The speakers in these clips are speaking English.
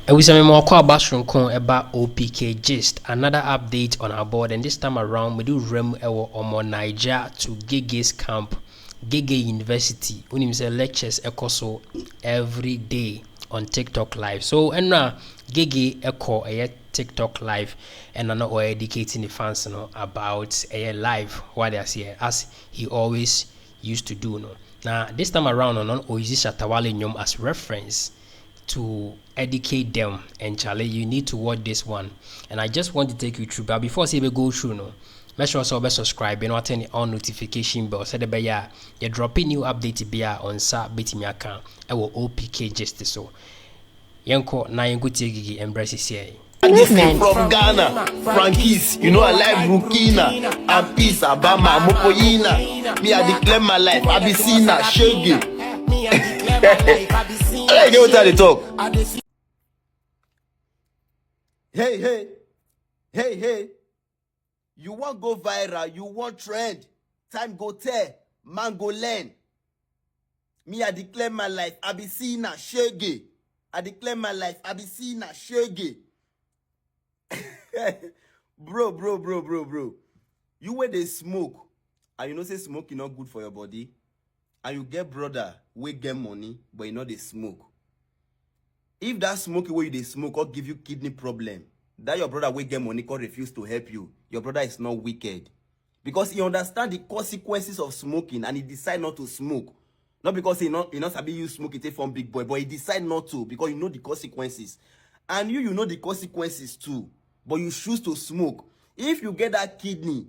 Ewisame Mwakwa Bashrunkon about OPK Gist. Another update on our board, and this time around we do rem ewo omo Niger to Gehgeh's camp, Gehgeh University. Unim say lectures ekoso every day on TikTok live. So enra Gehgeh echo a TikTok live and I know we're educating the fans about a live what they are here as he always used to do. Now this time around on Oizi Shatta Wale nyom as reference to educate them, and Charlie, you need to watch this one. And I just want to take you through, but before I go through, make sure you subscribe and turn on notification bell so that you drop a new update be on sa bit me account. I will OPK Justice. So yanko na yanko take embrace here. From Ghana, Frankies, you know I like Burkina, and peace, Abama, Mokoyina. Me, I declare my life, Abyssina, Gehgeh. I get what they talk. Hey. You want go viral, you want trend. Time go tell, man go learn. Me, I declare my life, Abyssina, Gehgeh. I declare my life, Abyssina, Gehgeh. Bro. You where they smoke, and you know say smoking not good for your body, and you get brother we get money, but you know they smoke. If that smoking where you they smoke or give you kidney problem, that your brother we get money can refuse to help you. Your brother is not wicked, because he understand the consequences of smoking and he decide not to smoke. Not because he not sabi you smoke it from big boy, but he decide not to because you know the consequences, and you know the consequences too. But you choose to smoke. If you get that kidney,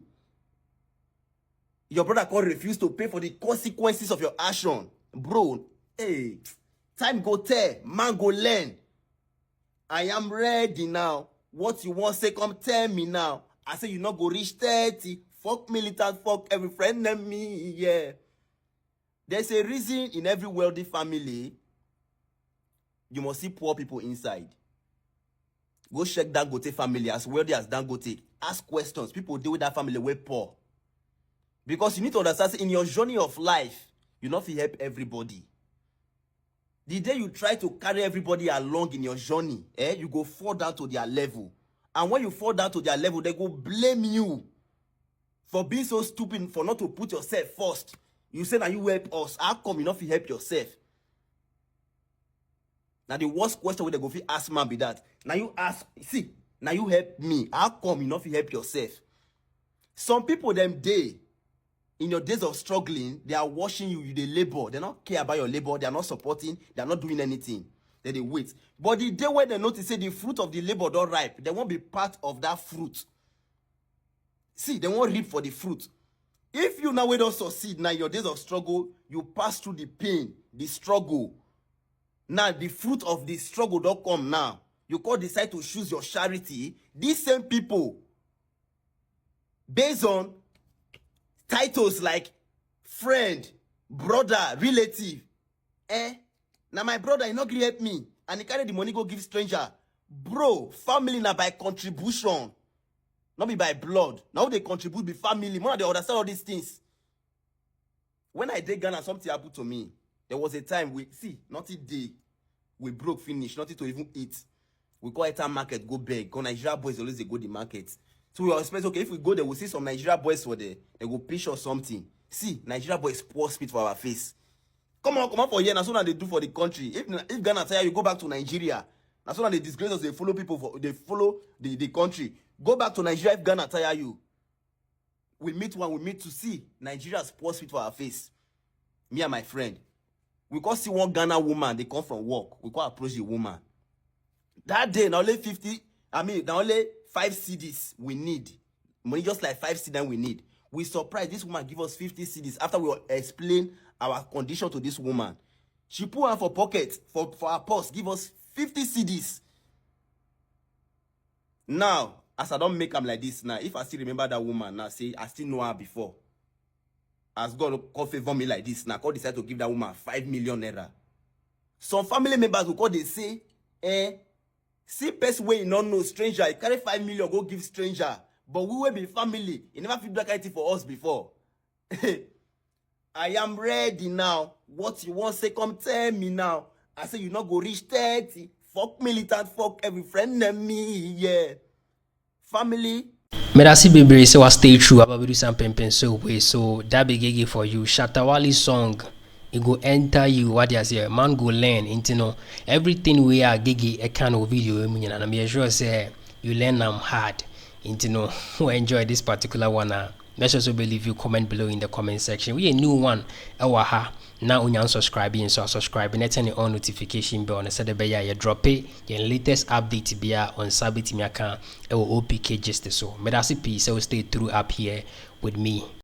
your brother can refuse to pay for the consequences of your action. Bro, hey, time go tell, man go learn. I am ready now. What you want say, come tell me now. I say you not go reach 30. Fuck militant, fuck every friend and me, yeah. There's a reason in every wealthy family, you must see poor people inside. Go check Dangote family, as wealthy as Dangote. Ask questions. People deal with that family way poor. Because you need to understand, in your journey of life, you not feel help everybody. The day you try to carry everybody along in your journey, you go fall down to their level. And when you fall down to their level, they go blame you for being so stupid, for not to put yourself first. You say, now you help us. How come you not feel help yourself? Now the worst question they go fit ask man be that. Now you ask, see, now you help me. How come you not fit help yourself? Some people them day, in your days of struggling, they are watching you, they labor. They don't care about your labor. They are not supporting. They are not doing anything. They wait. But the day when they notice say the fruit of the labor don't ripe, they won't be part of that fruit. See, they won't reap for the fruit. If you now don't succeed, now in your days of struggle, you pass through the pain, the struggle. Now, the fruit of the struggle don't come now. You can't decide to choose your charity. These same people, based on titles like friend, brother, relative. Now my brother, he not gonna help me. And he carry the money go give stranger. Bro, family now by contribution. Not be by blood. Now they contribute be family. More they understand all these things. When I did Ghana, something happened to me. There was a time not a day, we broke finish, nothing to even eat. We go enter market, go beg. Go Nigeria boys always they go the market. So we expect, okay, if we go there, we'll see some Nigeria boys for there. They go pitch or something. See, Nigeria boys pour spit for our face. Come on for here. That's what they do for the country. If Ghana tell you go back to Nigeria, that's what they disgrace us. They follow people they follow the country. Go back to Nigeria if Ghana tell you. We meet to see Nigeria's pour spit for our face. Me and my friend. We can't see one Ghana woman, they come from work. We can't approach the woman. That day, now only 5 CDs we need. Money just like 5 CDs we need. We surprised this woman give us 50 CDs after we explain our condition to this woman. She put her for pocket, for her purse, give us 50 CDs. Now, as I don't make them like this now, if I still remember that woman now, say I still know her before. As God will favor me like this now, God decide to give that woman 5 million naira. Some family members will call, they say, see person way you don't know stranger, you carry 5 million, go give stranger. But we will be family. You never feel that kind for us before. I am ready now. What you want say, come tell me now. I say you not go reach 30. Fuck militant, fuck every friend and me, yeah. Family. Medasi Baby say, stay true about we do some pimpin' so way. So that be Gehgeh for you. Shatta Wale song. It go enter you what you say. Man go learn into know everything we are Gehgeh a kind of video. And I'm sure say you learn them hard. Into know who enjoy this particular one. Let's also believe you comment below in the comment section. We a new one. Ewaha. Now when you're subscribing, so subscribe and turn on notification bell on the side of you drop it. Your latest update be on Sabit Miaka or OPK just so. But that's a piece. So stay through up here with me.